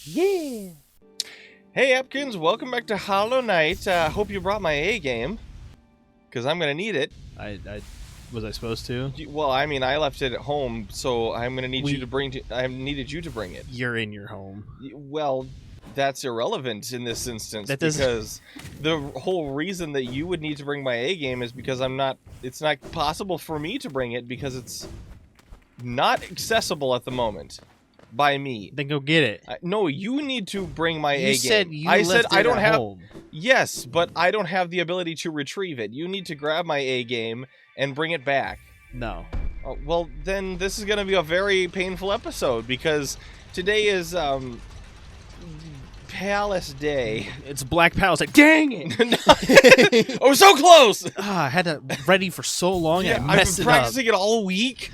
Yeah! Hey Apkinz, welcome back to Hollow Knight. Hope you brought my A game, because I'm gonna need it. Was I supposed to? Well, I mean, I left it at home, so I'm gonna need you to bring. I needed you to bring it. You're in your home. Well, that's irrelevant in this instance That because the whole reason that you would need to bring my A game is because I'm not. It's not possible for me to bring it because it's not accessible at the moment. By me. Then go get it. No, you need to bring my A game. You said you I left said I it don't at have. home. Yes, but I don't have the ability to retrieve it. You need to grab my A game and bring it back. No. Well, then this is going to be a very painful episode because today is Palace Day. It's Black Palace. Like, dang it! Oh, so close! I had it ready for so long and I I've messed been it up. practicing it all week.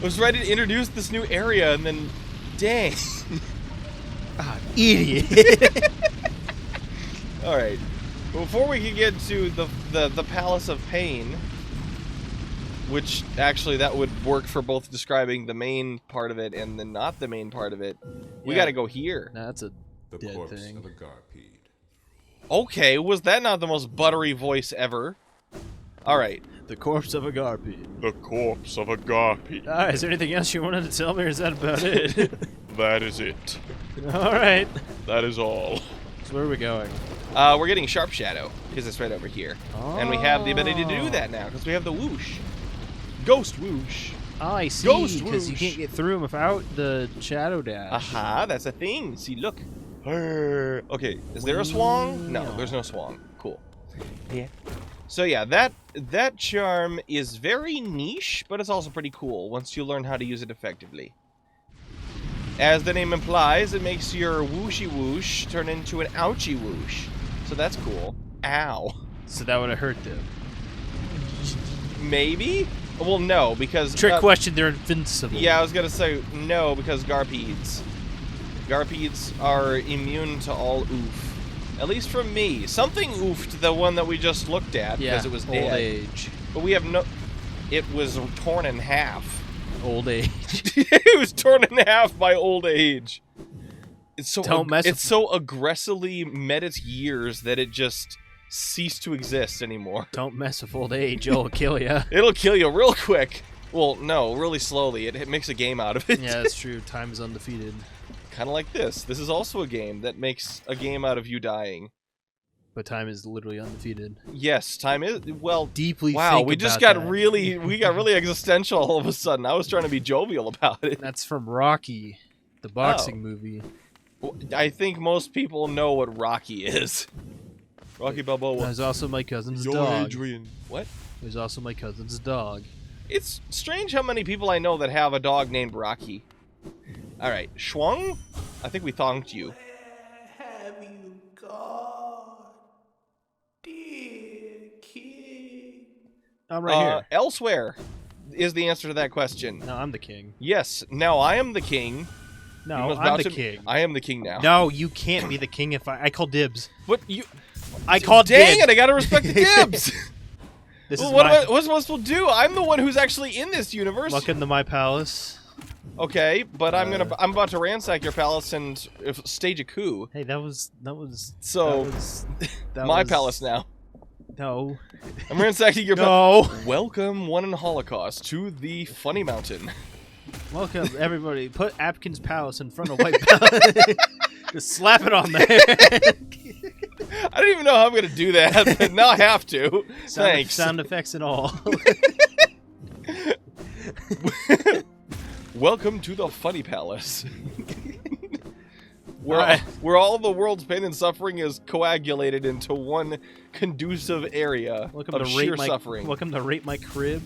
I was ready to introduce this new area and then, dang. Idiot. All right. Before we can get to the Palace of Pain, which actually that would work for both describing the main part of it and the not the main part of it, we got to go here. No, that's a The dead corpse thing. of a garpede. Okay, was that not the most buttery voice ever? All right. The corpse of a garpede. The corpse of a garpede. Is there anything else you wanted to tell me, or is that about it? That is it. All right. That is all. So where are we going? We're getting Sharp Shadow because it's right over here, and we have the ability to do Oh. that now because we have the whoosh, ghost whoosh. Oh, I see. Ghost Because you whoosh. can't get through them without the shadow dash. Aha, that's a thing. See, look. Okay, is there a swang? No, there's no swang. Cool. Yeah. So yeah, that charm is very niche, but it's also pretty cool once you learn how to use it effectively. As the name implies, it makes your whooshy whoosh turn into an ouchy whoosh. So that's cool. Ow. So that would have hurt them. Maybe? Well, no, because... Trick question, they're invincible. Yeah, I was gonna say no, because garpedes. Garpedes are immune to all oof. At least from me. Something oofed the one that we just looked at because it was dead. Old age. But we have no... It was torn in half. Old age. It was torn in half by old age. It's so Don't mess it's with- so aggressively met its years that it just ceased to exist anymore. Don't mess with old age, it'll kill ya. It'll kill you real quick. Well, no, really slowly. It makes a game out of it. Yeah, that's true. Time is undefeated. Kind of like this. This is also a game that makes a game out of you dying. But time is literally undefeated. Yes, time is well. Deeply Wow, think we just about got that. really existential all of a sudden. I was trying to be jovial about it. That's from Rocky, the boxing movie. I think most people know what Rocky is. Rocky Balboa. There's also my cousin's Yo, dog. Adrian. What? There's also my cousin's dog. It's strange how many people I know that have a dog named Rocky. All right, Schwung? I think we thanked you. Have you gone, dear king? I'm right here. Elsewhere is the answer to that question. No, I'm the king. Yes, now I am the king. No, You must I'm bow the to- king. I am the king now. No, you can't be the king if I call dibs. What you? I called Dang dibs. it! I gotta respect the dibs. This Well, is what my... am I supposed to do? I'm the one who's actually in this universe. Welcome to my palace. Okay, but I'm about to ransack your palace and stage a coup. Hey, that was So, that my was- palace now. No. I'm ransacking your palace. No. Welcome, one in Holocaust, to the Funny Mountain. Welcome everybody. Put Apkinz Palace in front of White Palace. Just slap it on there. I don't even know how I'm gonna do that, but now I have to. Thanks. Sound effects and all. Welcome to the Funny Palace. Where, Alright. where all the world's pain and suffering is coagulated into one conducive area Welcome of to sheer rate my suffering. Welcome to rate my crib.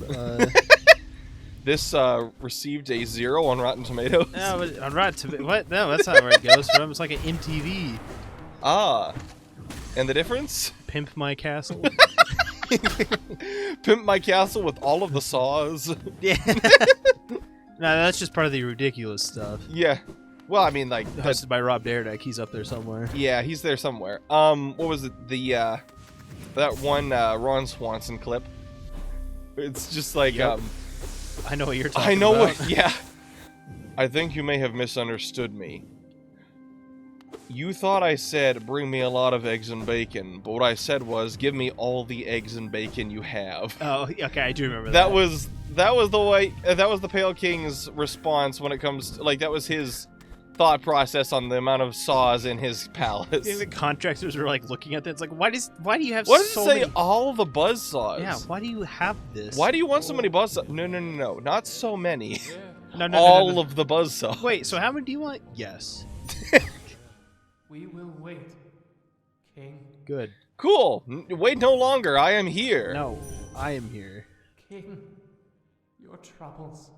This received a 0 on Rotten Tomatoes. No, but on Rotten what? No, that's not where it goes from. It's like an MTV. Ah. And the difference? Pimp My Castle. Pimp my castle with all of the saws. Yeah. No, that's just part of the ridiculous stuff. Yeah. Well, I mean, like, Hosted by Rob Dyrdek. He's up there somewhere. yeah, he's there somewhere. What was it? That one Ron Swanson clip. It's just like, Yep. I know what you're talking about. I know what. Yeah. I think you may have misunderstood me. You thought I said bring me a lot of eggs and bacon, but what I said was give me all the eggs and bacon you have. Oh, okay, I do remember That was the way. That was the Pale King's response when it comes to, like, that was his thought process on the amount of saws in his palace. The contractors were like looking at that. It's like, why do you have What does so it say? many? All the buzz saws. Yeah, why do you have this? Why do you want so many buzz saws? No, not so many. No, All of the buzz saws. Wait, so how many do you want? Yes. We will wait, King. Good. Cool. Wait no longer. I am here. No, I am here. King, your troubles.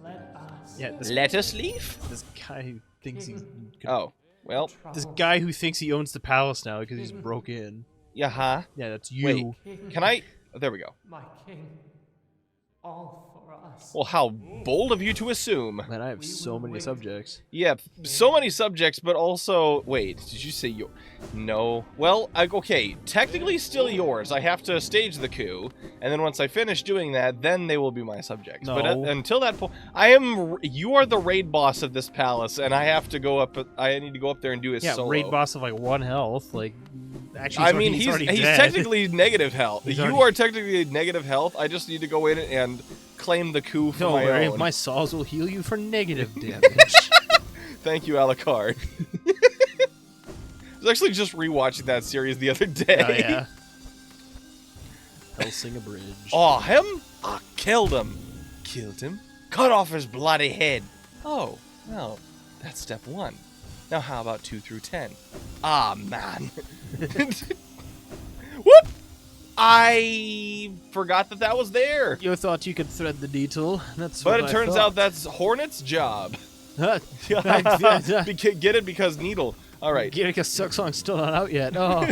Let us. Yeah, Let us leave. this guy who thinks he's. Oh, well. This guy who thinks he owns the palace now because he's broke in. Yeah, Yeah, that's you. Wait. King, Can I? Oh, there we go. my king. All for us. Well, how bold of you to assume. Man, I have so many subjects. Yeah, so many subjects, but also... Wait, did you say your... No. Well, okay, technically still yours. I have to stage the coup, and then once I finish doing that, then they will be my subjects. No. But until that point, you are the raid boss of this palace, and I have to go up... I need to go up there and do his solo. Raid boss of like 1 health. Like, actually, I mean, he's already dead. technically negative health. He's You already- are technically negative health. I just need to go in and claim the coup for Don't my worry, own. my saws will heal you for negative damage. Thank you, Alucard. I was actually just rewatching that series the other day. Oh yeah. Hellsinger Bridge. Oh, him? I killed him. Killed him? Cut off his bloody head. Oh, well, that's step 1. Now how about 2 through 10? Ah, man. Whoop! I forgot that was there. You thought you could thread the needle. That's But what it turns out that's Hornet's job. out. Get it because needle. All right. Gearka Suck Song's still not out yet. Oh,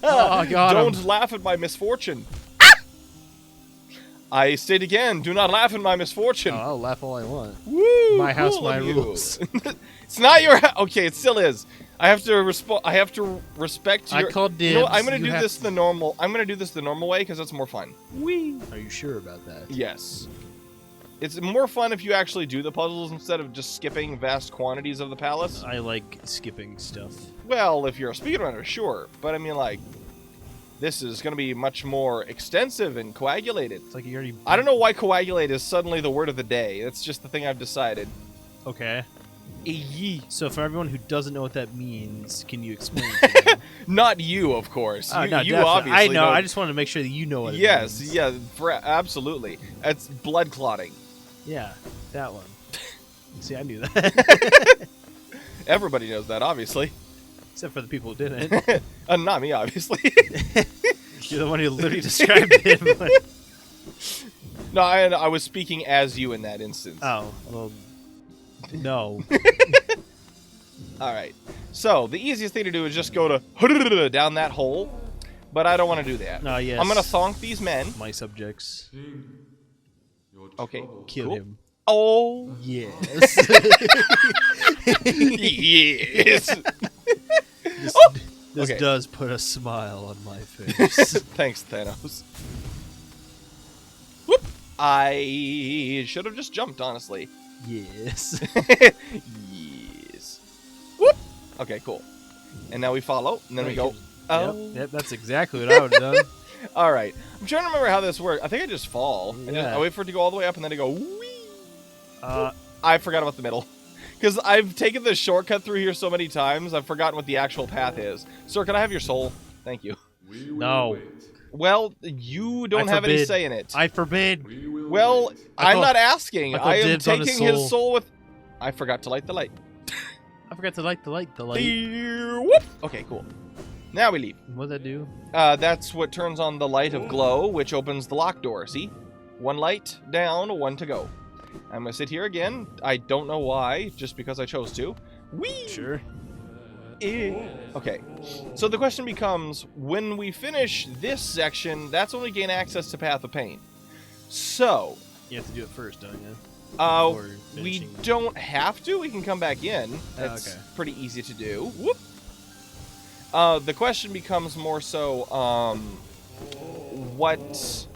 oh God. Don't laugh at my misfortune. I state again, do not laugh at my misfortune. Oh, I'll laugh all I want. Woo! My house, cool my of you. rules. It's not your house. Okay, it still is. I have to respect your. I called dibs. You know what? I'm gonna You do have this to- the normal. I'm gonna do this the normal way because it's more fun. Wee. Are you sure about that? Yes. It's more fun if you actually do the puzzles instead of just skipping vast quantities of the palace. I like skipping stuff. Well, if you're a speedrunner, sure. But I mean, like, this is going to be much more extensive and coagulated. It's like you already. I don't know why coagulate is suddenly the word of the day. That's just the thing I've decided. Okay. Yee. So for everyone who doesn't know what that means, can you explain it to them? Not you, of course. Oh, you no, you definitely. obviously I know. don't- I just want to make sure that you know what it Yes, means. yeah, absolutely. It's blood clotting. Yeah, that one. See, I knew that. Everybody knows that, obviously. Except for the people who didn't. Not me, obviously. You're the one who literally described it. But... No, I was speaking as you in that instance. Oh, well, no. All right. So the easiest thing to do is just go to down that hole, but I don't want to do that. No, yes. I'm gonna thonk these men. My subjects. Okay. Kill cool. him. Oh Yes. yes. This Okay. does put a smile on my face. Thanks, Thanos. Whoop! I should have just jumped, honestly. Yes. Yes. Whoop! Okay, cool. And now we follow, and then we go. Oh. Yep, that's exactly what I would have done. All right. I'm trying to remember how this works. I think I just fall. Yeah. I wait for it to go all the way up, and then I go. Whee! Uh, I forgot about the middle. Because I've taken this shortcut through here so many times, I've forgotten what the actual path is. Sir, can I have your soul? Thank you. no. Well, you don't have any forbid. say in it. I forbid. Well, I I'm call- not asking. I call I am dibs on his taking his soul. soul with... I forgot to light the light. I forgot to light the light. The light. Whoop! Okay, cool. Now we leave. What does that do? That's what turns on the light of glow, which opens the lock door. See? One light down, one to go. I'm gonna sit here again. I don't know why, just because I chose to. Whee! Sure. Okay. So the question becomes, when we finish this section, that's when we gain access to Path of Pain. So, You have to do it first, don't you? Before we finishing. don't have to. We can come back in. That's okay. pretty easy to do. Whoop. The question becomes more so, what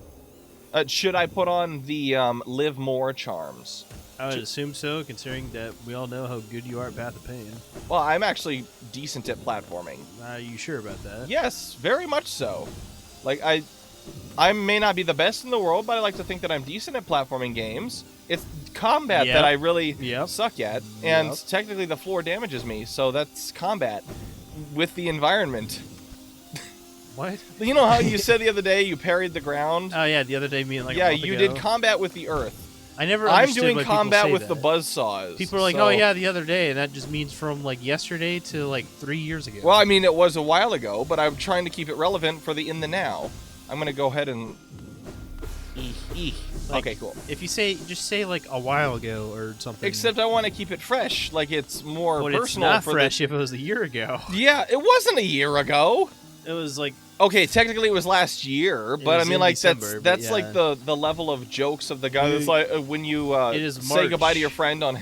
should I put on the live more charms? I would assume so, considering that we all know how good you are at Path of Pain. Well, I'm actually decent at platforming. Are you sure about that? Yes, very much so. Like, I may not be the best in the world, but I like to think that I'm decent at platforming games. It's combat that I really suck at, and technically the floor damages me, so that's combat with the environment. What? You know how you said the other day you parried the ground? Oh yeah, the other day me and like yeah, a month you ago. did combat with the earth. I never. I'm doing why combat people with say the that. buzzsaws. People are like, so... oh yeah, the other day, and that just means from like yesterday to like 3 years ago. Well, I mean, it was a while ago, but I'm trying to keep it relevant for the in the now. I'm gonna go ahead and. Like, okay, cool. If you just say like a while ago or something. Except I want to keep it fresh, like it's more but personal. It's not for fresh if it was a year ago. Yeah, it wasn't a year ago. It was like. Okay, technically it was last year, but I mean, like December, that's yeah. like the level of jokes of the guy that's like when you say March. goodbye to your friend on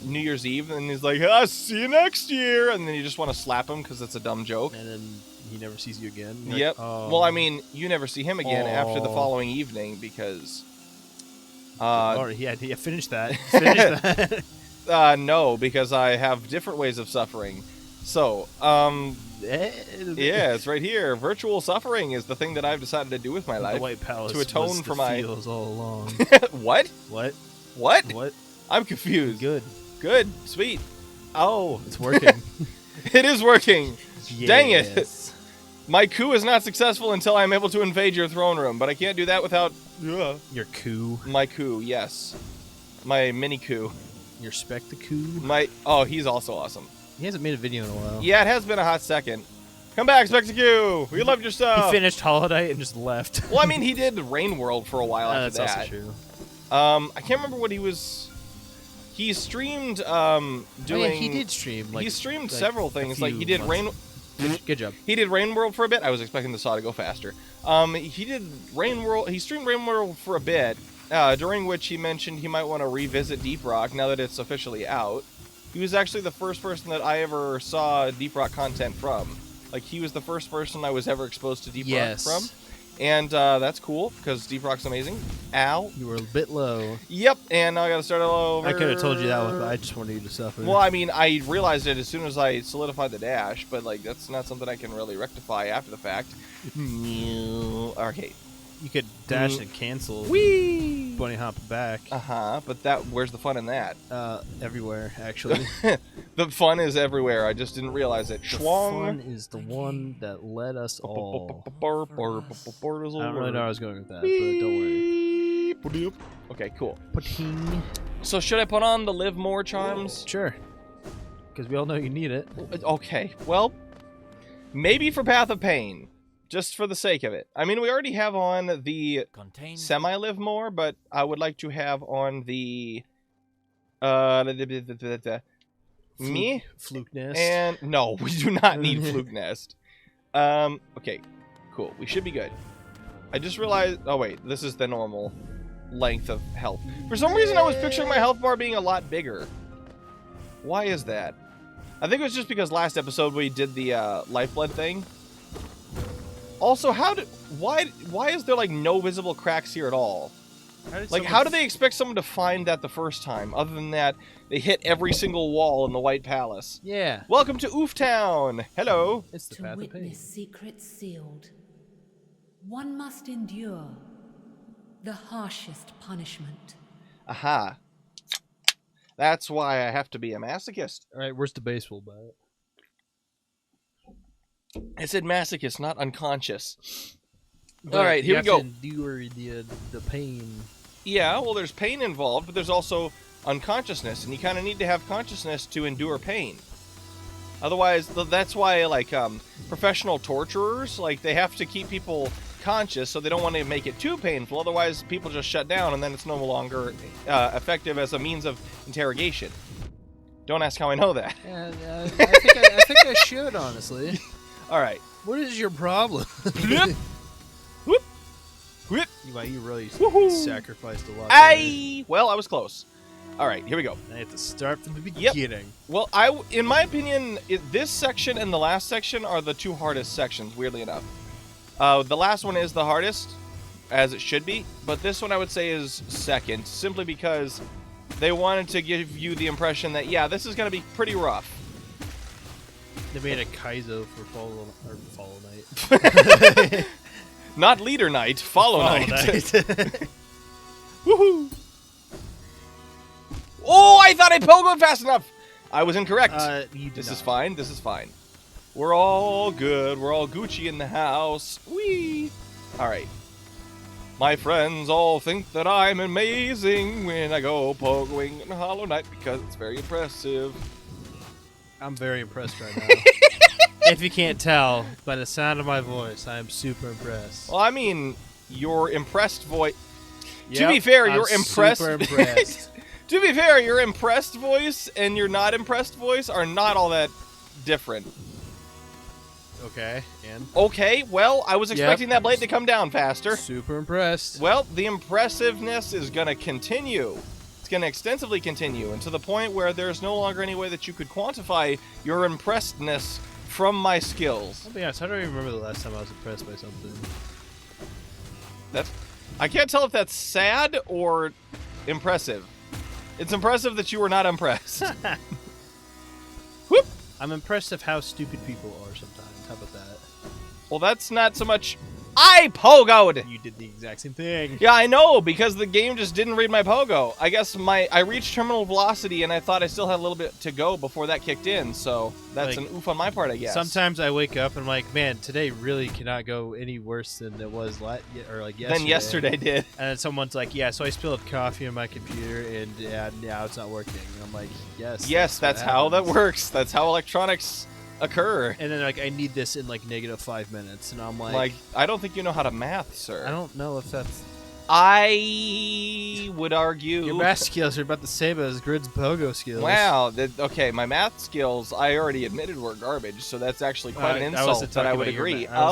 New Year's Eve, and he's like, "I'll see you next year," and then you just want to slap him because it's a dumb joke. And then he never sees you again. Yep. Like, oh. Well, I mean, you never see him again after the following evening because. Yeah, finish that. Finish that. No, because I have different ways of suffering. So, yeah, it's right here. Virtual suffering is the thing that I've decided to do with my life. The White Palace to atone was for the my feels all along. What? What? What? What? I'm confused. Good. Good. Sweet. Oh, It's working. it is working. Dang it. Yes. My coup is not successful until I'm able to invade your throne room, but I can't do that without Your coup. my coup. Yes, my mini coup. Your spec the coup. Oh, he's also awesome. He hasn't made a video in a while. Yeah, it has been a hot second. Come back, Spectacle. We loved your stuff. He finished Holiday and just left. Well, I mean, he did Rain World for a while after that's that. also true. I can't remember what he was. He streamed doing. Oh, yeah, he did stream. Like, he streamed like several a thing. Like he few did months. Good job. He did Rain World for a bit. I was expecting the saw to go faster. He did Rain World. He streamed Rain World for a bit, during which he mentioned he might want to revisit Deep Rock now that it's officially out. He was actually the first person that I ever saw Deep Rock content from. Like, he was the first person I was ever exposed to Deep Rock from. And that's cool, because Deep Rock's amazing. Ow. You were a bit low. Yep, and now I gotta start all over. I could have told you that one, but I just wanted you to suffer. Well, I mean, I realized it as soon as I solidified the dash, but, like, that's not something I can really rectify after the fact. Okay. You could dash and cancel. Whee! Bunny hop back. But where's the fun in that? Everywhere, actually. The fun is everywhere. I just didn't realize it. The Schwong. fun is the one that led us all. I I don't really know where I was going with that, but don't worry. Okay, cool. Pating. So should I put on the live more charms? Sure. Because we all know you need it. Okay, well, maybe for Path of Pain. Just for the sake of it. I mean, we already have on the semi-live more, but I would like to have on the me Fluke Nest. and no, we do not need Fluke Nest. Okay, cool. We should be good. I just realized. Oh wait, this is the normal length of health. For some reason, I was picturing my health bar being a lot bigger. Why is that? I think it was just because last episode we did the lifeblood thing. Also, why is there like no visible cracks here at all? How do they expect someone to find that the first time? Other than that, they hit every single wall in the White Palace. Yeah. Welcome to Oof Town. Hello. It's the To Path of Pain. witness secrets sealed, one must endure the harshest punishment. Aha. That's why I have to be a masochist. All right, where's the baseball bat? I said masochist, not unconscious. But all right, here we go. You endure the pain. Yeah, well, there's pain involved, but there's also unconsciousness, and you kind of need to have consciousness to endure pain. Otherwise, that's why, like, professional torturers, like, they have to keep people conscious, so they don't want to make it too painful. Otherwise, people just shut down, and then it's no longer effective as a means of interrogation. Don't ask how I know that. Yeah, I think I should, honestly. All right. What is your problem? Whoop. Whoop. Whoop. You really Woohoo. sacrificed a lot. Well, I was close. All right, here we go. I have to start from the beginning. Well, in my opinion, this section and the last section are the two hardest sections, weirdly enough. The last one is the hardest, as it should be, but this one I would say is second, simply because They wanted to give you the impression that, yeah, this is going to be pretty rough. They made a Kaizo for Follow Night. Not Leader Night, Follow Night. Woohoo! Oh, I thought I pogoed fast enough! I was incorrect. This is fine, this is fine. We're all good, we're all Gucci in the house. Whee! Alright. My friends all think that I'm amazing when I go pogoing in Hollow Knight because it's very impressive. I'm very impressed right now. If you can't tell by the sound of my voice, I am super impressed. Well, I mean, your impressed voice... Yep, to be fair, I'm your impressed... super impressed. To be fair, your impressed voice and your not impressed voice are not all that different. Okay, and? Okay, well, I was expecting that blade to come down faster. Super impressed. Well, the impressiveness is going to continue. It's going to extensively continue, and to the point where there's no longer any way that you could quantify your impressedness from my skills. I'll be honest, I don't even remember the last time I was impressed by something. I can't tell if that's sad or impressive. It's impressive that you were not impressed. Whoop! I'm impressed of how stupid people are sometimes. How about that? Well, that's not so much... I pogoed! You did the exact same thing. Yeah, I know, because the game just didn't read my pogo. I guess I reached terminal velocity, and I thought I still had a little bit to go before that kicked in, so that's Like, an oof on my part, I guess. Sometimes I wake up and I'm like, man, today really cannot go any worse than it was yesterday. Than yesterday did. And then someone's like, yeah, so I spilled coffee on my computer, and now it's not working. And I'm like, yes. Yes, that's how that works. That's how electronics occur. And then, like, I need this in, like, -5 minutes. And I'm like, I don't think you know how to math, sir. I don't know if that's... I would argue... Your math skills are about the same as Grin's pogo skills. Wow. Okay, my math skills, I already admitted were garbage, so that's actually quite an insult, but I would agree. I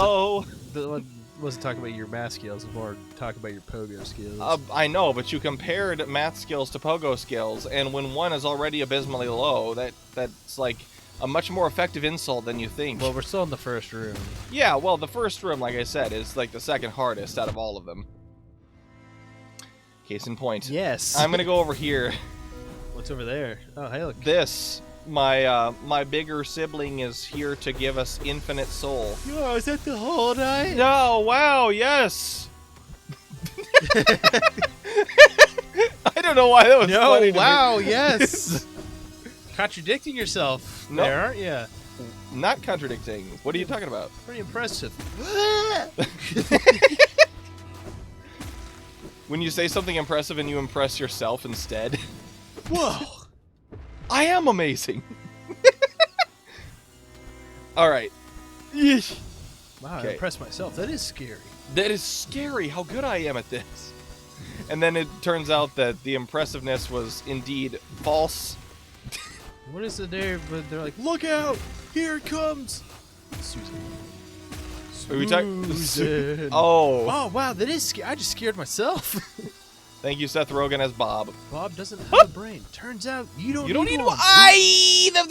wasn't talking about your math skills, it was more talking about your pogo skills. I know, but you compared math skills to pogo skills, and when one is already abysmally low, that's like a much more effective insult than you think. Well, we're still in the first room. Yeah, well, the first room, like I said, is like the second hardest out of all of them. Case in point. Yes. I'm gonna go over here. What's over there? Oh, hey, look. This, my bigger sibling is here to give us infinite soul. Oh, is that the whole night? No, wow, yes. I don't know why that was funny to me. Wow, yes. Contradicting yourself there, aren't you? Not contradicting. What are you talking about? Pretty impressive. When you say something impressive and you impress yourself instead. Whoa. I am amazing. All right. Yeesh. Wow, Okay. I impressed myself. That is scary. That is scary how good I am at this. And then it turns out that the impressiveness was indeed false. What is it there? But they're like, look out! Here it comes! Susan. Are we talking? Susan. Oh. Oh, wow, that is scary. I just scared myself. Thank you, Seth Rogen as Bob. Bob doesn't have a brain. Turns out you don't need one.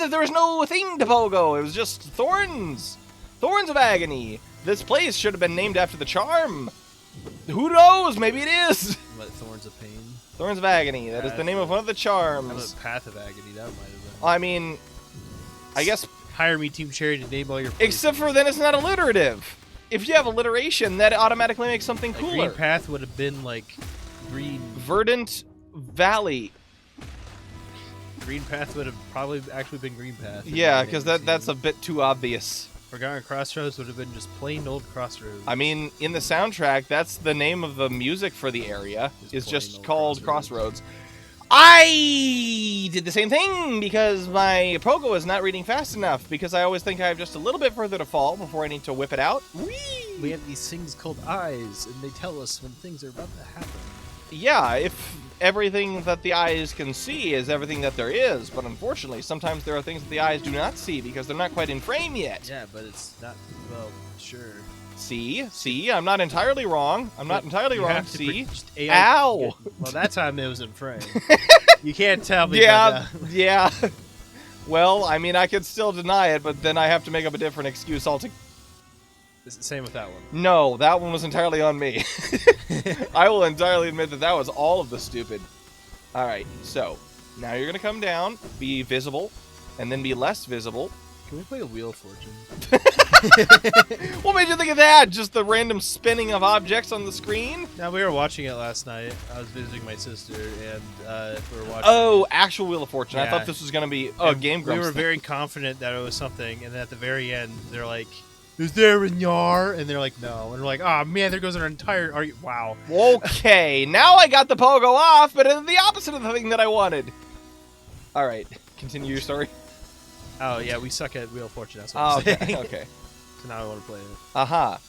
There was no thing to pogo. It was just thorns. Thorns of agony. This place should have been named after the charm. Who knows? Maybe it is. What, Thorns of Pain? Thorns of Agony. That is the name of one of the charms. How about Path of Agony? That might have been. I mean, I guess... Hire me, Team Cherry, to name all your places. Except for then it's not alliterative. If you have alliteration, that automatically makes something cooler. Green Path would have been like Green... Verdant Valley. Green Path would have probably actually been Green Path. Yeah, because that's a bit too obvious. Forgotten Crossroads would have been just plain old Crossroads. I mean, in the soundtrack, that's the name of the music for the area. It's just called Crossroads. I did the same thing because my pogo is not reading fast enough because I always think I have just a little bit further to fall before I need to whip it out. Whee! We have these things called eyes, and they tell us when things are about to happen. Yeah, if everything that the eyes can see is everything that there is, but unfortunately, sometimes there are things that the eyes do not see because they're not quite in frame yet. Yeah, but it's not, well, sure. See, I'm not entirely wrong. I'm not entirely wrong. See, ow! Well, that time it was in frame. You can't tell me. Yeah. Well, I mean, I could still deny it, but then I have to make up a different excuse altogether. It's the same with that one. No, that one was entirely on me. I will entirely admit that was all of the stupid. All right, so now you're gonna come down, be visible, and then be less visible. Can we play a Wheel of Fortune? What made you think of that? Just the random spinning of objects on the screen? Now, we were watching it last night. I was visiting my sister, and we were watching. Oh, actual Wheel of Fortune. I Yeah. thought this was gonna be Game We Grumps. were very confident that it was something, and then at the very end, they're like, "Is there a Nyar?" And they're like, "No." And we're like, "Oh man, there goes our entire argument." Wow. Okay, now I got the pogo off, but it's the opposite of the thing that I wanted. All right, continue your story. Oh yeah, we suck at Wheel of Fortune. That's what Oh, I'm okay, saying. okay. So now I want to play it.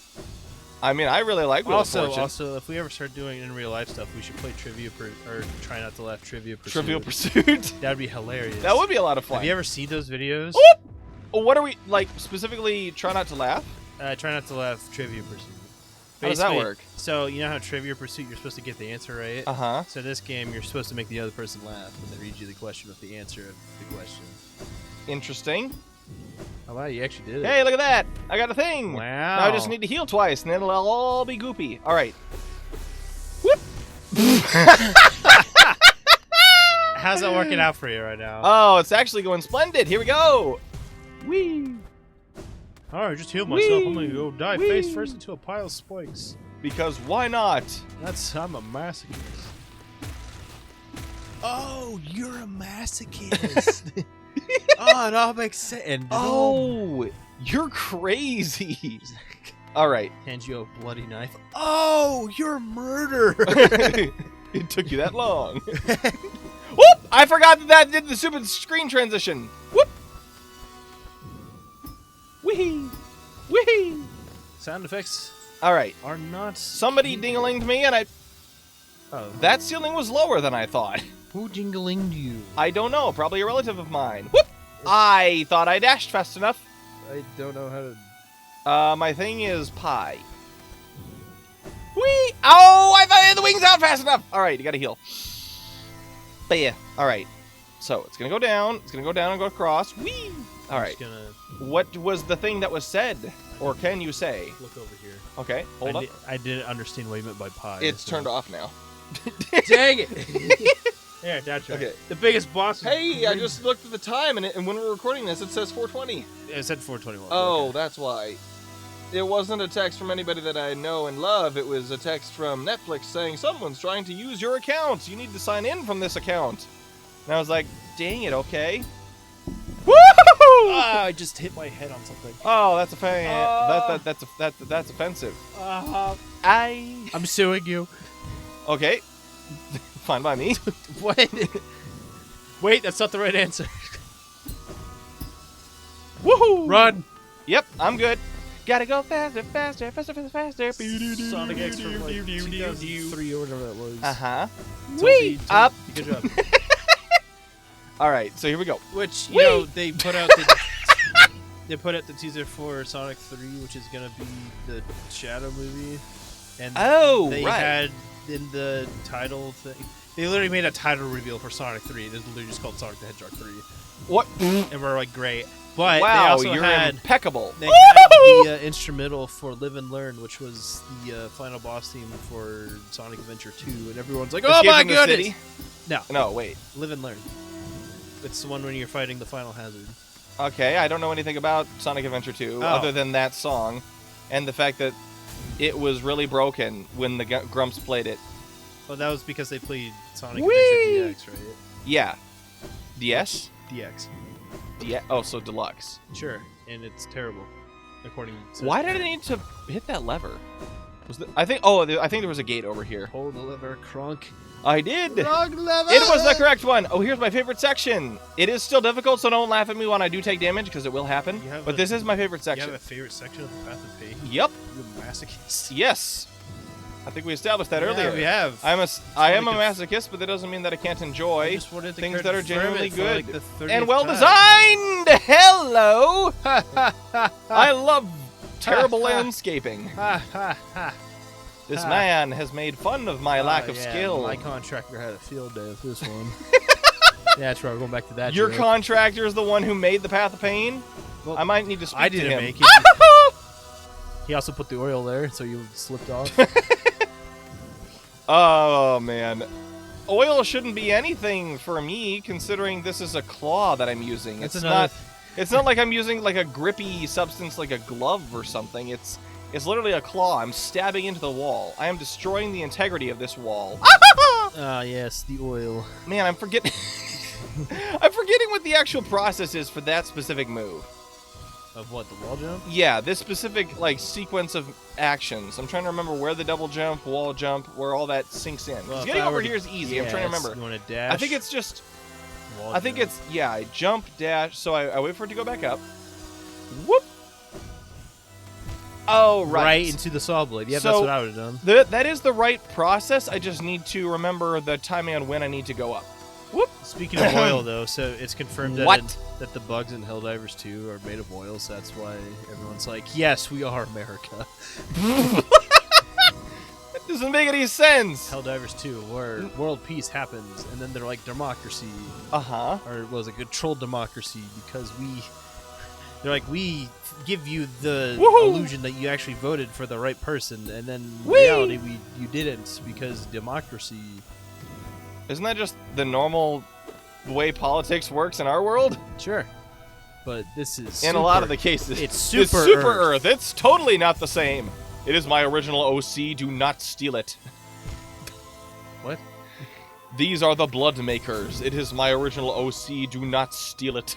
I mean, I really like Wheel of Also, Fortune. if we ever start doing in real life stuff, we should play or try not to laugh Trivia Pursuit. Trivial Pursuit. That'd be hilarious. That would be a lot of fun. Have you ever seen those videos? What are we, like, specifically try not to laugh? Try not to laugh Trivia Pursuit. How does that Basically, work? So you know how Trivia Pursuit, you're supposed to get the answer right. Uh-huh. So in this game, you're supposed to make the other person laugh when they read you the question with the answer of the question. Interesting. Oh wow, you actually did it. Hey, look at that! I got a thing! Wow. Now I just need to heal twice, and then it'll all be goopy. All right. How's that working out for you right now? Oh, it's actually going splendid. Here we go. Whee! Alright, just healed myself. I'm gonna Whee! go dive Whee! face first into a pile of spikes. Because why not? I'm a masochist. Oh, you're a masochist. Oh, it all makes sense. And Oh, you're crazy. All right. hands you a bloody knife. Oh, you're a murderer. It took you that long. Whoop! I forgot that did the stupid screen transition. Whoop! Wee! Wee! Sound effects All right. are not. Somebody ding-a-linged me, and Oh, that ceiling was lower than I thought. who jingling you? I don't know. Probably a relative of mine. Whoop! I thought I dashed fast enough. I don't know how to. My thing is pie. Whee! Oh, I thought I had the wings out fast enough. All right, you gotta heal. But yeah, all right. So it's gonna go down. It's gonna go down and go across. Whee! All I'm right. just gonna What was the thing that was said, or can you say? look over here. Okay, hold up. I didn't understand what you meant by pie. It's so- turned off now. Dang it! There, that's right. Okay. The biggest boss. Hey, I just looked at the time, and when we're recording this, it says 4:20. It said 421. Oh, Okay. that's why. It wasn't a text from anybody that I know and love. It was a text from Netflix saying someone's trying to use your account. You need to sign in from this account. And I was like, dang it, okay. Woo! Ah, I just hit my head on something. Oh, that's that's offensive. I'm suing you. Okay, fine by me. What? Wait, that's not the right answer. Woohoo! Run! Yep, I'm good. Gotta go faster, faster, faster, faster, faster. Sonic X from like 2003 or whatever that was. Uh-huh. Told Whee! me- Up. Good job. All right, so here we go. Which you Whee! know they put out the they put out the teaser for Sonic 3, which is gonna be the Shadow movie, and Oh, they right. had in the title thing. They literally made a title reveal for Sonic 3. It was literally just called Sonic the Hedgehog 3, What? and we're like, great. But they Wow, also you're had impeccable. they had the instrumental for Live and Learn, which was the final boss theme for Sonic Adventure 2, and everyone's like, oh Escape my from the goodness! City? No, No, wait. Live and Learn. It's the one when you're fighting the final hazard. Okay, I don't know anything about Sonic Adventure 2 Oh. other than that song and the fact that it was really broken when the Grumps played it. Well, that was because they played Sonic Whee! Adventure DX, right? Yeah. DS? DX. Oh, so deluxe. Sure, and it's terrible, according to... Why did I need to hit that lever? I think there was a gate over here. Hold the lever, Kronk. I did. Wrong lever! It was the correct one. Oh, here's my favorite section. It is still difficult, so don't laugh at me when I do take damage, because it will happen. You have But a- this is my favorite You section. have a favorite section of the Path of Pain? Yep. You masochist. Yes. I think we established that earlier. Yeah, we have. I am a Sonic masochist, but that doesn't mean that I can't enjoy I just wanted to things that are confirm genuinely it for, good like, the 30th and well time. designed. Hello. I love terrible landscaping. Ha ha ha. This Ha. man has made fun of my lack of Yeah, skill. My contractor had a field day with this one. Yeah, that's right. We're going back to that. Your joke. contractor is the one who made the Path of Pain. Well, I might need to speak I to didn't him. make it. He also put the oil there, so you slipped off. Oh man. oil shouldn't be anything for me, considering this is a claw that I'm using. That's It's another not. It's not like I'm using like a grippy substance like a glove or something. It's literally a claw. I'm stabbing into the wall. I am destroying the integrity of this wall. Ah, yes, the oil. Man, I'm forgetting. I'm forgetting what the actual process is for that specific move. Of what, the wall jump? Yeah, this specific like sequence of actions. I'm trying to remember where the double jump, wall jump, where all that sinks in. 'Cause Well, if getting I over were to here is easy. I'm trying to guess, remember. You want to dash? I think it's just. wall I think jump. it's yeah. I jump, dash. So I wait for it to go back up. Whoop. Oh right. Right into the saw blade. Yeah, So- that's what I would have done. That is the right process. I just need to remember the timing on when I need to go up. Whoop. Speaking of oil, though, so it's confirmed that, What? that the bugs in Helldivers 2 are made of oil, so that's why everyone's like, yes, we are America. That doesn't make any sense. Helldivers 2, where world peace happens, and then they're like democracy, Uh-huh. or was it controlled democracy, because they're like, we give you the Woohoo! illusion that you actually voted for the right person, and then in Whee! reality you didn't, because democracy. Isn't that just the normal way politics works in our world? Sure. But this is In a lot super- of the cases. It's Super Earth. It's totally not the same. It is my original OC. Do not steal it. What? These are the blood makers. It is my original OC. Do not steal it.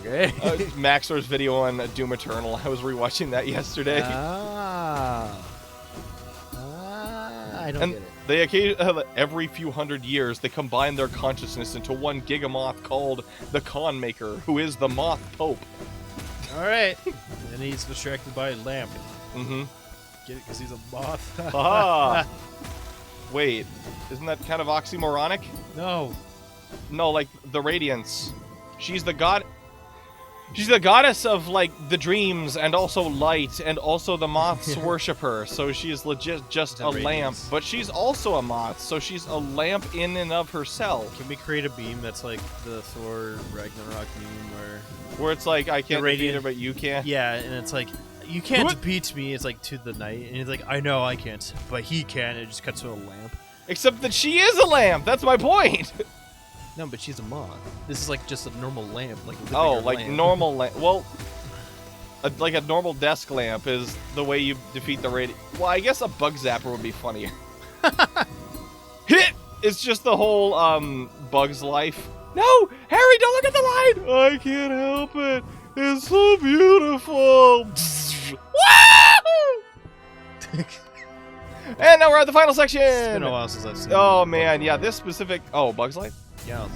Okay. Maxor's video on Doom Eternal. I was rewatching that yesterday. I don't And get it. they every few hundred years, they combine their consciousness into one gigamoth called the Con Maker, who is the Moth Pope. All right. And he's distracted by a lamp. Mm-hmm. Get it? Because he's a moth. Ah. Wait, isn't that kind of oxymoronic? No. No, like the Radiance. She's the god. She's the goddess of like the dreams and also light, and also the moths worship her. So she's legit just The a lamp, Radiance. but she's also a moth. So she's a lamp in and of herself. Can we create a beam that's like the Thor Ragnarok meme Where it's like I can't defeat radiant- her, but you can. yeah, and it's like, you can't What? beat me. It's like to the night. And he's like, I know I can't, but he can. It just cuts to a lamp. Except that she is a lamp. That's my point. No, but she's a moth. This is like just a normal lamp. Like a Oh, bigger like lamp. normal lamp. Well, like a normal desk lamp is the way you defeat the Radiant. Well, I guess a bug zapper would be funnier. Hit! It's just the whole Bug's life. No, Harry, don't look at the light. I can't help it. It's so beautiful. Woo! And now we're at the final section. It's been a while since I've seen Oh it. man, yeah, this specific. Oh, Bug's life. Yeah,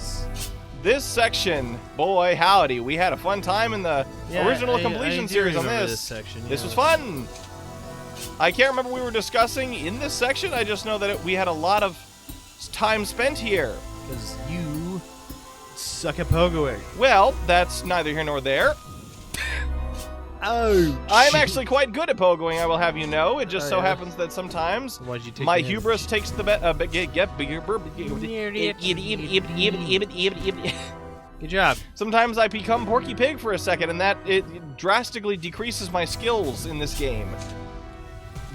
This section, boy howdy, we had a fun time in the original completion series on remember this. section. This yeah. was fun. I can't remember what we were discussing in this section. I just know that we had a lot of time spent here. Because you suck at pogoing. Well, that's neither here nor there. Oh, I'm actually quite good at pogoing, I will have you know. It just Oh, so yeah. happens that sometimes Why'd you take my the hint? hubris takes the Good job. Sometimes I become Porky Pig for a second, and that it drastically decreases my skills in this game.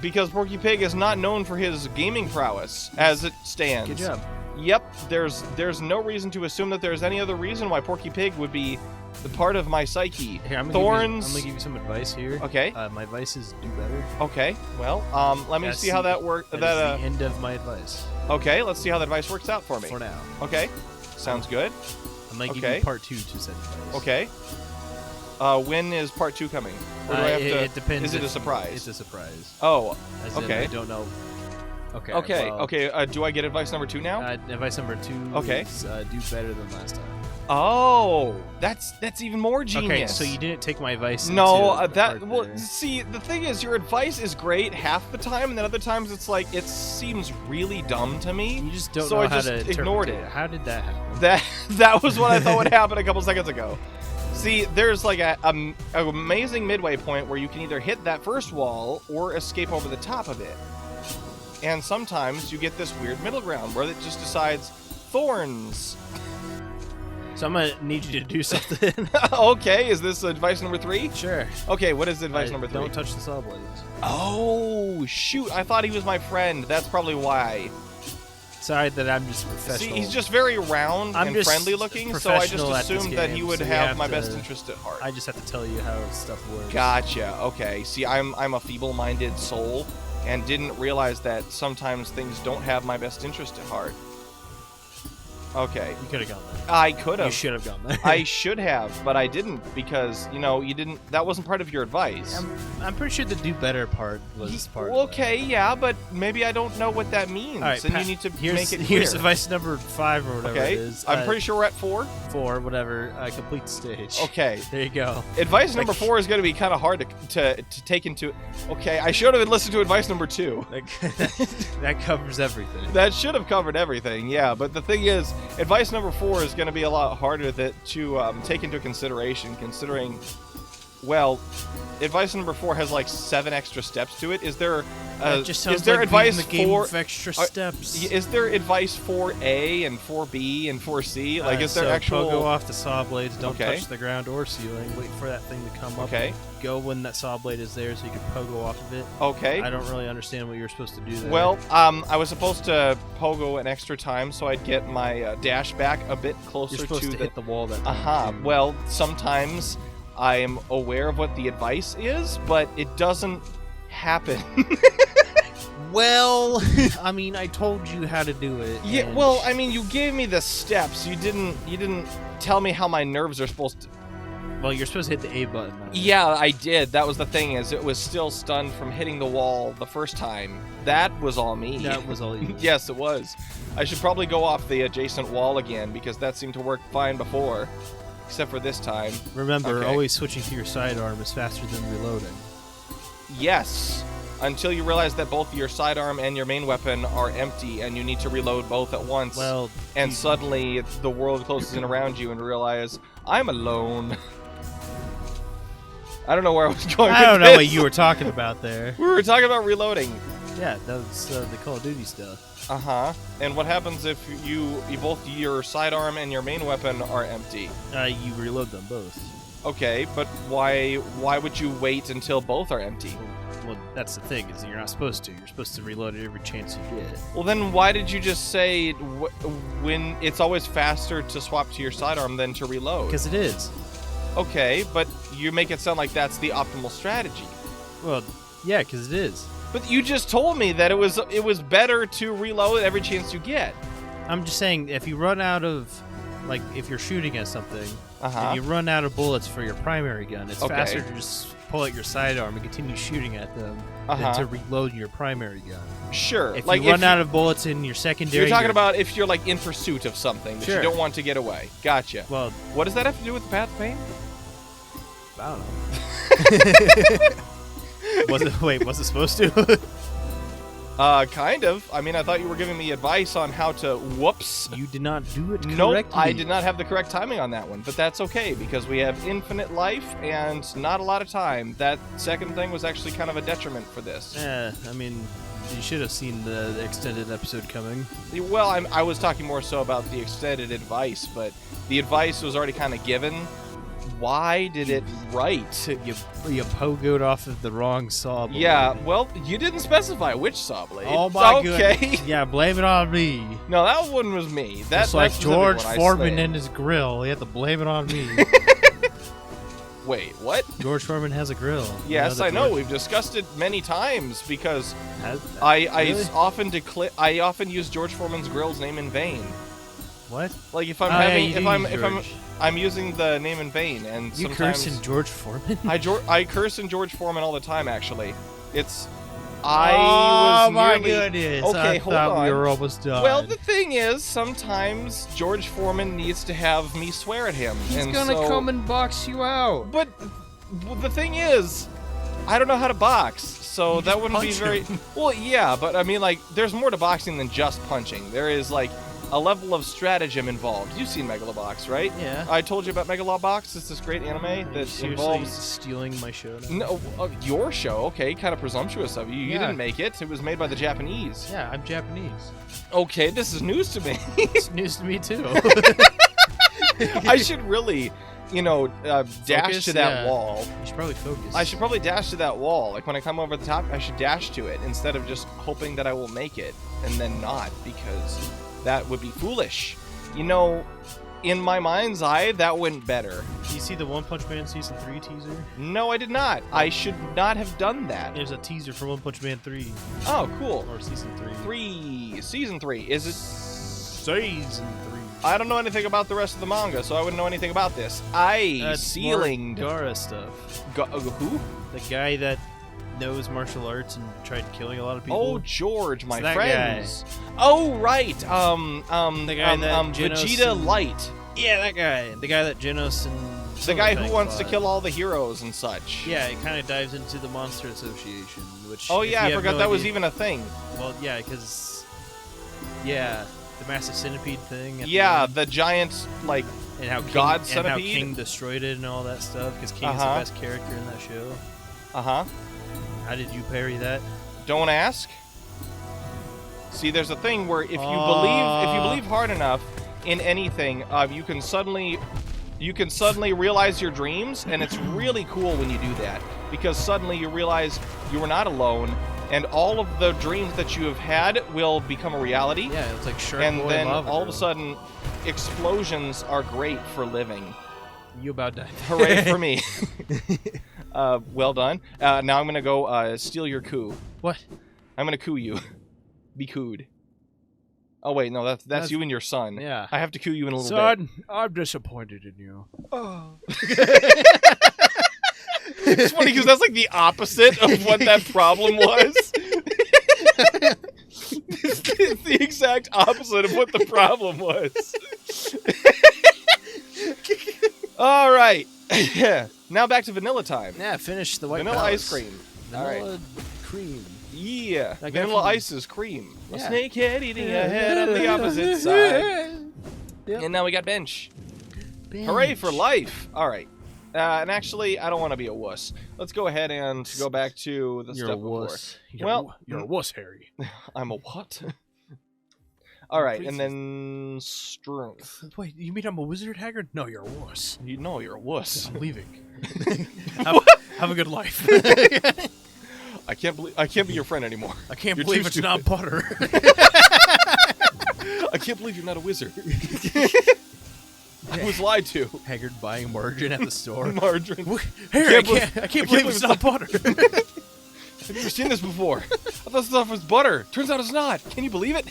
Because Porky Pig is not known for his gaming prowess, as it stands. Good job. Yep, there's no reason to assume that there's any other reason why Porky Pig would be the part of my psyche. Here, I'm Thorns. gonna give you some advice here. Okay. My vices do better. Okay. Well, let me That's see how that works. That is the end of my advice. Okay. Let's see how that advice works out for me. For now. Okay. Sounds good. I might give Okay. you part 2 to said advice. Okay. When is part 2 coming? Or do I have to? It depends. Is it a if- surprise? It's a surprise. Oh. As in, Okay. I don't know. Okay. Okay. well, Okay. Do I get advice number 2 now? Advice number 2 Okay. is do better than last time. Oh, that's even more genius. Okay, so you didn't take my advice. No, into the that part well. there. See, the thing is, your advice is great half the time, and then other times it's like it seems really dumb to me. You just don't so know I how just to interpret ignored it. it. How did that happen? That was what I thought would happen a couple seconds ago. See, there's like a amazing midway point where you can either hit that first wall or escape over the top of it. And sometimes you get this weird middle ground where it just decides thorns. So I'm gonna need you to do something. Okay, is this advice number 3? Sure. Okay, what is advice number 3? Don't touch the saw blades. Oh, shoot. I thought he was my friend. That's probably why. Sorry that I'm just professional. See, he's just very round I'm and just friendly looking, so I just professional at this assumed that he game, would so you have have my to- best interest at heart. I just have to tell you how stuff works. Gotcha. Okay. See, I'm a feeble-minded soul, and didn't realize that sometimes things don't have my best interest at heart. Okay. You could have gone there. I could have. You should have gone there. I should have, but I didn't because you didn't. That wasn't part of your advice. I'm pretty sure the do better part was part. of Okay, yeah, but maybe I don't know what that means, All right, and Pat, you need to here's, make it clear. Here's advice number 5 or whatever Okay, it is. I'm pretty sure we're at 4. 4, whatever. Complete the stage. Okay. There you go. Advice number 4 is going to be kind of hard to take into. Okay, I should have listened to advice number 2. That covers everything. That should have covered everything, yeah. But the thing is, advice number 4 is going to be a lot harder to take into consideration, considering, well, advice number 4 has like 7 extra steps to it. Is there just is sounds there like advice beating the game for with extra steps? Is there advice for A and for B and for C? Like, is there so actual? Pogo off the saw blades. Don't Okay. touch the ground or ceiling. Wait for that thing to come up. Okay. Go when that saw blade is there, so you can pogo off of it. Okay. I don't really understand what you're supposed to do there. Well, I was supposed to pogo an extra time so I'd get my dash back a bit closer you're supposed to the. hit the wall that time. too. Well, sometimes I'm aware of what the advice is, but it doesn't happen. Well, I mean, I told you how to do it. Yeah. and- Well, I mean, you gave me the steps. You didn't tell me how my nerves are supposed to. Well, you're supposed to hit the A button. on it. Yeah, I did. That was the thing, is it was still stunned from hitting the wall the first time. That was all me. That was all you. Yes, it was. I should probably go off the adjacent wall again, because that seemed to work fine before. Except for this time. Remember, Okay. always switching to your sidearm is faster than reloading. Yes. Until you realize that both your sidearm and your main weapon are empty, and you need to reload both at once. Well, And suddenly, the world closes in around you, and realize, I'm alone. I don't know where I was going I with don't know this. what you were talking about there. We were talking about reloading. Yeah, that was the Call of Duty stuff. Uh-huh. And what happens if you both your sidearm and your main weapon are empty? You reload them both. Okay, but why would you wait until both are empty? Well, that's the thing, is that you're not supposed to. You're supposed to reload it every chance you get. Well, then why did you just say when it's always faster to swap to your sidearm than to reload? Because it is. Okay, but you make it sound like that's the optimal strategy. Well, yeah, because it is. But you just told me that it was better to reload every chance you get. I'm just saying, if you run out of, like, if you're shooting at something, Uh-huh. and you run out of bullets for your primary gun, it's Okay. faster to just pull out your sidearm and continue shooting at them Uh-huh. than to reload your primary gun. Sure. If like you run out of bullets in your secondary, you're talking about if you're like in pursuit of something that Sure. you don't want to get away. Gotcha. Well, What does that have to do with the path of pain? I don't know. Was it supposed to? Kind of. I mean, I thought you were giving me advice on how to. Whoops. You did not do it Nope, correctly. I did not have the correct timing on that one, but that's okay because we have infinite life and not a lot of time. That second thing was actually kind of a detriment for this. Yeah, I mean, you should have seen the extended episode coming. Well, I was talking more so about the extended advice, but the advice was already kind of given. Why did it write? You pogoed off of the wrong saw blade. Yeah, well, you didn't specify which saw blade. Oh my okay. goodness. Yeah, blame it on me. No, that one was me. Just like specific George one I Foreman slammed. and his grill. You have to blame it on me. Wait, what? George Foreman has a grill. Yes, that I know. George We've discussed it many times because has- I Really? I often use George Foreman's grill's name in vain. What? Like if I'm Oh, yeah, having you if do I'm use if I'm George. I'm using the name in vain, and You sometimes cursing George Foreman? I curse in George Foreman all the time. Actually, it's Oh I was my nearly, goodness! Okay, I hold thought on. we were almost done. Well, the thing is, sometimes George Foreman needs to have me swear at him. he's and gonna so- come and box you out. But the thing is, I don't know how to box, so You that just wouldn't be punch very. him. Well, yeah, but I mean, like, there's more to boxing than just punching. There is like a level of stratagem involved. You've seen Megalobox, right? Yeah. I told you about Megalobox. It's this great anime Are you that seriously involves. stealing my show now? No, your show. Okay, kind of presumptuous of you. You Yeah. didn't make it. It was made by the Japanese. Yeah, I'm Japanese. Okay, this is news to me. It's news to me too. I should really you know, dash Focus? to that Yeah. wall. You should probably focus. I should probably dash to that wall. Like, when I come over the top, I should dash to it instead of just hoping that I will make it and then not, because that would be foolish. You know, in my mind's eye, that went better. Do you see the One Punch Man Season 3 teaser? No, I did not. I should not have done that. There's a teaser for One Punch Man 3. Oh, cool. Or Season 3. Season 3. Is it? Season 3. I don't know anything about the rest of the manga, so I wouldn't know anything about this. Sealing. Gara stuff. Who? The guy that knows martial arts and tried killing a lot of people. Oh, George, my It's that friends. Oh, right. The guy that Genos Vegeta and- Light. Yeah, that guy. The guy that Genos and... The guy who wants to kill all the heroes and such. Yeah, it kind of dives into the Monster Association, which... Oh, if yeah, you I have forgot no that was idea- even a thing. Well, yeah, because... Yeah, the Massive Centipede thing. at the Yeah, end, the giant, like, and how King, God and how Centipede? King destroyed it and all that stuff, because King is the Uh-huh. best character in that show. uh-huh. How did you parry that? Don't ask. See, there's a thing where if you believe hard enough in anything, you can suddenly realize your dreams, and it's really cool when you do that, because suddenly you realize you were not alone, and all of the dreams that you have had will become a reality. Yeah, it's like Shark And Boy then Lava all of a Girl. sudden, explosions are great for living. You about died. Hooray for me. Well done. Now I'm going to go steal your coup. What? I'm going to coup you. Be cooed. Oh, wait, no, that's you and your son. Yeah. I have to coup you in a little bit. Son, I'm disappointed in you. Oh. It's funny because that's like the opposite of what that problem was. It's the exact opposite of what the problem was. All right. Yeah. Now back to vanilla time. Yeah, finish the White Vanilla Palace. ice cream. Vanilla cream. Yeah. That guy Vanilla from- ice is cream. A Yeah. snakehead eating a head on the opposite side. Yep. And now we got bench. Hooray for life. All right. And actually, I don't want to be a wuss. Let's go ahead and go back to the You're step a before. wuss. You're a wuss, Harry. I'm a what? All right, and then strength. Wait, you mean I'm a wizard, Haggard? No, you're a wuss. You know you're a wuss. I'm leaving. have a good life. I can't be your friend anymore. I can't You're believe too it's not butter. I can't believe you're not a wizard. I was lied to. Haggard buying margarine at the store. Margarine. Harry, Can't I can't believe it's not butter. I've never seen this before. I thought this stuff was butter. Turns out it's not. Can you believe it?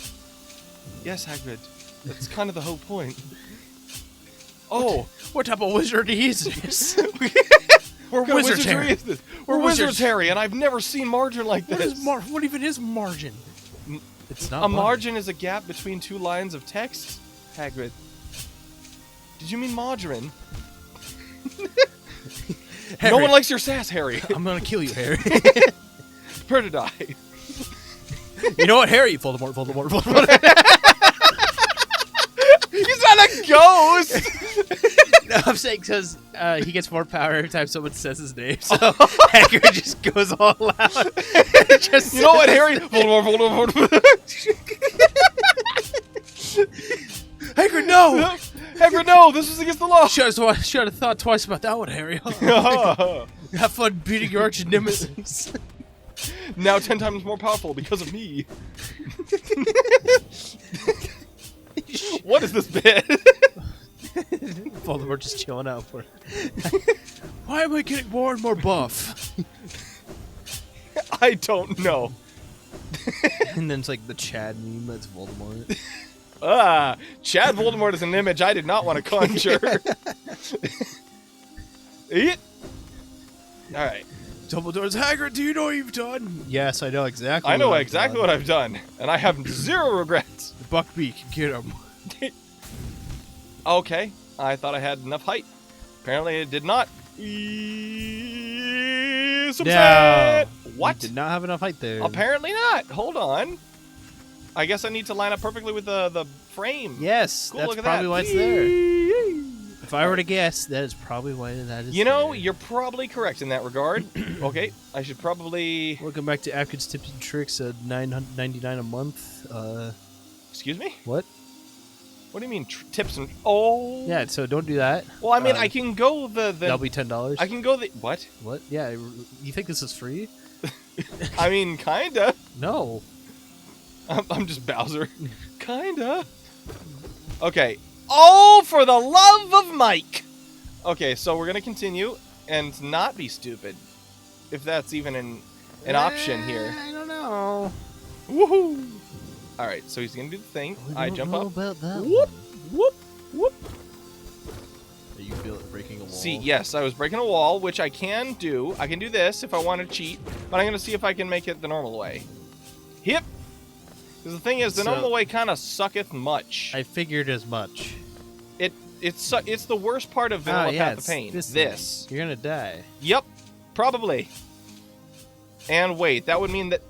Yes, Hagrid. That's kind of the whole point. Oh. What type of wizard is this? We're What kind of wizards, wizardry Harry. is this? We're We're wizards, wizards. Harry, and I've never seen margarine like What, this. what even is margin? It's not A butter. margin is a gap between two lines of text, Hagrid. Did you mean margarine? Harry, No one likes your sass, Harry. I'm gonna kill you, Harry. Prepare to die. You know what, Harry? Voldemort. He's not a ghost! No, I'm saying because he gets more power every time someone says his name. So Haggard just goes all out. Just You know what, Harry? Voldemort. Haggard, no! Hagrid, no! This is against the law! Should have thought twice about that one, Harry. Have fun beating your arch nemesis. Now 10 times more powerful because of me. What is this bit? Voldemort just chilling out for it. Why am I getting more and more buff? I don't know. And then it's like the Chad meme that's Voldemort. Chad Voldemort is an image I did not want to conjure. Eat. All right. Dumbledore's Haggard, do you know what you've done? Yes, I know exactly. I know exactly what I've done, and I have zero regrets. Buckbeak, get him. Okay, I thought I had enough height. Apparently, it did not. Subset. What? You did not have enough height there. Apparently not. Hold on. I guess I need to line up perfectly with the frame. Yes, Cool, that's look at probably that. why it's there. If I were to guess, that is probably why that is You know, there. you're probably correct in that regard. Okay, I should probably... Welcome back to Apkinz Tips and Tricks at $9.99 a month. Excuse me? What? What do you mean tips and... Oh. Yeah, so don't do that. Well, I mean, I can go the... That'll be $10. I can go the... What? What? Yeah, you think this is free? I mean, kinda. No. I'm just Bowser. Kinda. Okay. Oh, for the love of Mike! Okay, so we're gonna continue and not be stupid. If that's even an option here. I don't know. Woohoo! Alright, so he's gonna do the thing. I jump up. About that Whoop! Whoop! Whoop! Are you feel it breaking a wall? See, yes, I was breaking a wall, which I can do. I can do this if I want to cheat, but I'm gonna see if I can make it the normal way. Hip! Because the thing is, the normal way kind of sucketh much. I figured as much. It's the worst part of Vanilla Path of Pain. This. You're gonna die. Yep, probably. And wait, that would mean that...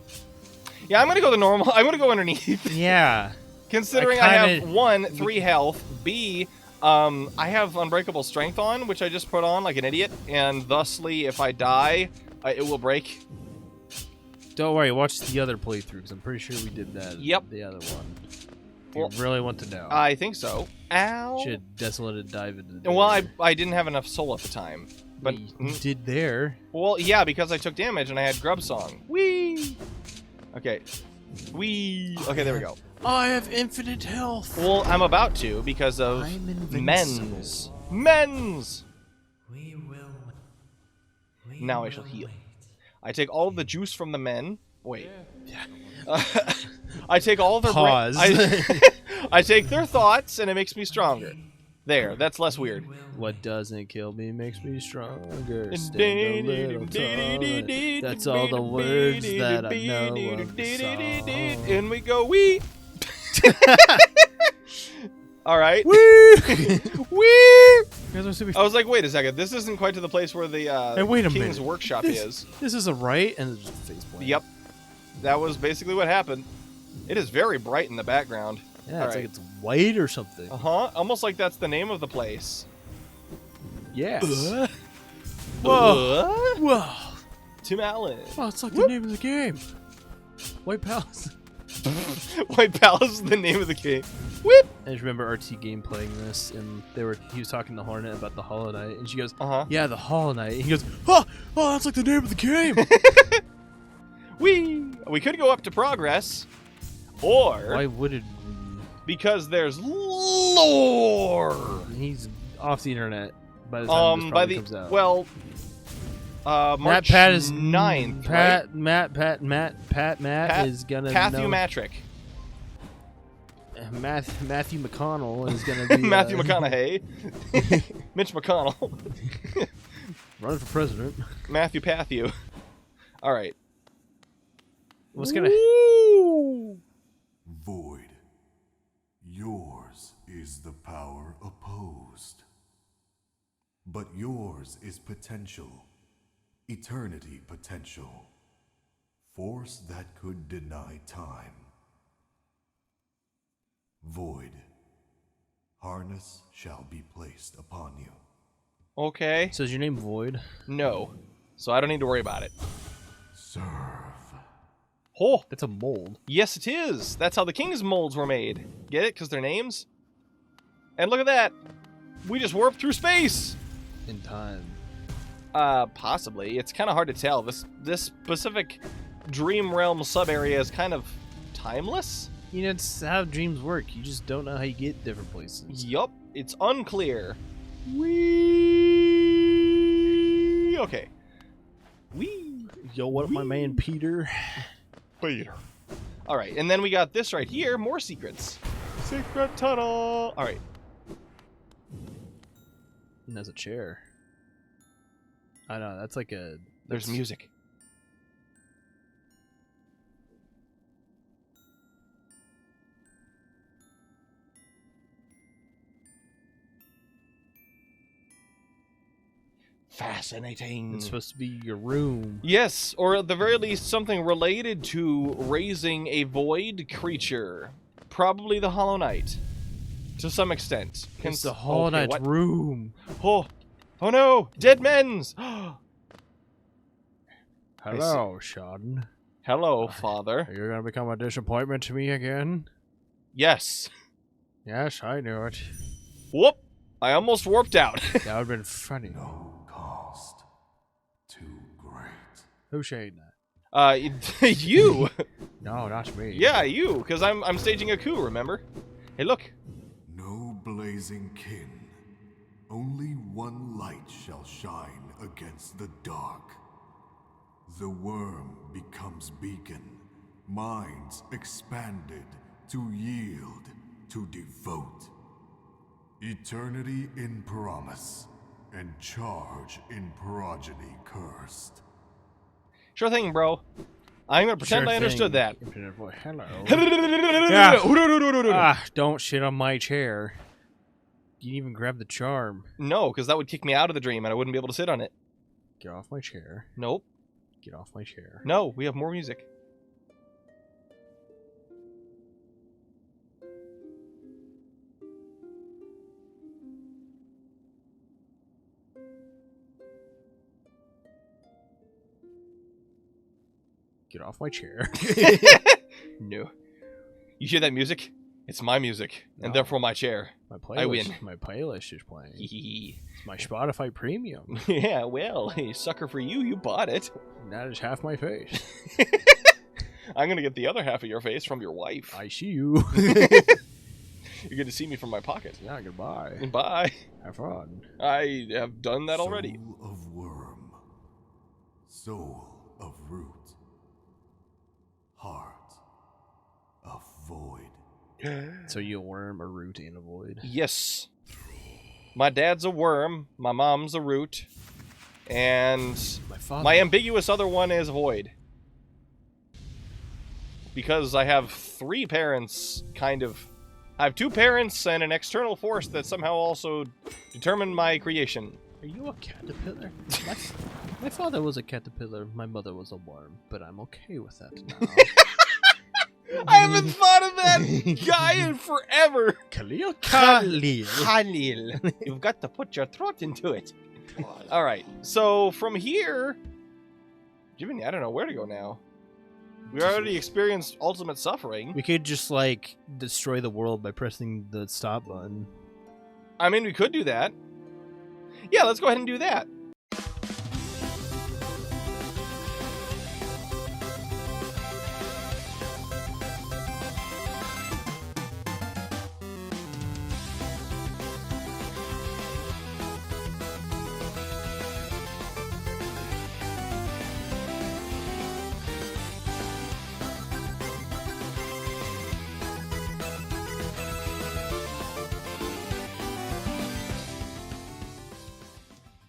Yeah, I'm gonna go the normal. I'm gonna go underneath. Yeah. Considering I have 1, 3 health, B, I have Unbreakable Strength on, which I just put on like an idiot, and thusly, if I die, it will break. Don't worry, watch the other playthrough, because I'm pretty sure we did that. Yep. The other one. Well, You really want to know. I think so. Ow. Should desolate dive into the Well, I didn't have enough soul at the time. But you did there. Well, yeah, because I took damage and I had Grub Song. Whee! Okay. Whee! Okay, there we go. I have infinite health. Well, I'm about to because of I'm invincible. men's. Men's! We will. Now I shall heal. I take all of the juice from the men. Wait. I take all of their Pause. I take their thoughts and it makes me stronger. There, that's less weird. What doesn't kill me makes me stronger. Stand a little taller. That's all the words that I know of the song. And we go, wee! Alright. Woo! Wee! I I was like, wait a second, this isn't quite to the place where the Hey, wait a King's minute. workshop is. This is a right, and there's a face point. Yep. That was basically what happened. It is very bright in the background. Yeah, it's like it's white or something. Uh-huh. Almost like that's the name of the place. Yes. Whoa. Whoa. Tim Allen. Oh, it's like the name of the game. White Palace. White Palace is the name of the game. Whip! I just remember RT Game playing this, and he was talking to Hornet about the Hollow Knight, and she goes, Uh-huh. yeah, the Hollow Knight. And he goes, oh, that's like the name of the game. We could go up to progress, or Why would it? because there's lore. He's off the internet by the time this probably comes out. Well, March Pat is 9th, Pat, right? Matt is gonna Pathu know. Matrick. Matthew McConnell is gonna be Matthew McConaughey. Mitch McConnell. running for president. Matthew Pathu. All right. What's gonna? Void. Yours is the power opposed. But yours is potential. Eternity potential. Force that could deny time. Void. Harness shall be placed upon you. Okay. So is your name Void? No. So I don't need to worry about it. Serve. Oh, That's a mold. yes it is. That's how the King's molds were made. Get it? Because they're names? And look at that. We just warped through space. In time. Possibly. It's kind of hard to tell. This specific Dream Realm sub-area is kind of timeless. You know, it's how dreams work. You just don't know how you get different places. Yup. It's unclear. Wee. Okay. Wee. Yo, what up, my man Peter? Peter. All right, and then we got this right here. More secrets. Secret tunnel. All right. And there's a chair. I know, that's like a... There's music. Fascinating. It's supposed to be your room. Yes, or at the very least something related to raising a void creature. Probably the Hollow Knight. To some extent. It's the Hollow Knight's what? room. Oh no! Dead men's! Hello, Sean. Hello, father. Are you gonna become a disappointment to me again? Yes. Yes, I knew it. Whoop! I almost warped out. That would have been funny. No cost too great. Who's saying that? You. No, not me. Yeah, you, because I'm staging a coup, remember? Hey, look. No blazing kin. Only one light shall shine against the dark. The worm becomes beacon, minds expanded to yield, to devote. Eternity in promise, and charge in progeny cursed. Sure thing, bro. I'm gonna pretend Sure I understood thing. that. Infinite void. Hello. Yeah. Don't shit on my chair. You didn't even grab the charm. No, because that would kick me out of the dream and I wouldn't be able to sit on it. Get off my chair. Nope. Get off my chair. No, we have more music. Get off my chair. No. You hear that music? It's my music, and No. therefore my chair. My playlist. I win. My playlist is playing. Yeah, It's my Spotify Premium. well, hey, sucker for you, you bought it. That is half my face. I'm gonna get the other half of your face from your wife. I see you. You're gonna see me from my pocket. Yeah, goodbye. Bye. Have fun. I have done that already. Soul of worm, soul of root, heart of void. So you a worm, a root, and a void. Yes. My dad's a worm, my mom's a root, and My father. my ambiguous other one is void. Because I have three parents, kind of. I have two parents and an external force that somehow also determined my creation. Are you a caterpillar? My father was a caterpillar. My mother was a worm, but I'm okay with that now. I haven't thought of that guy in forever. Khalil? Khalil. You've got to put your throat into it. All right. So from here, Jiminy, I don't know where to go now. We already experienced ultimate suffering. We could just, like, destroy the world by pressing the stop button. I mean, we could do that. Yeah, let's go ahead and do that.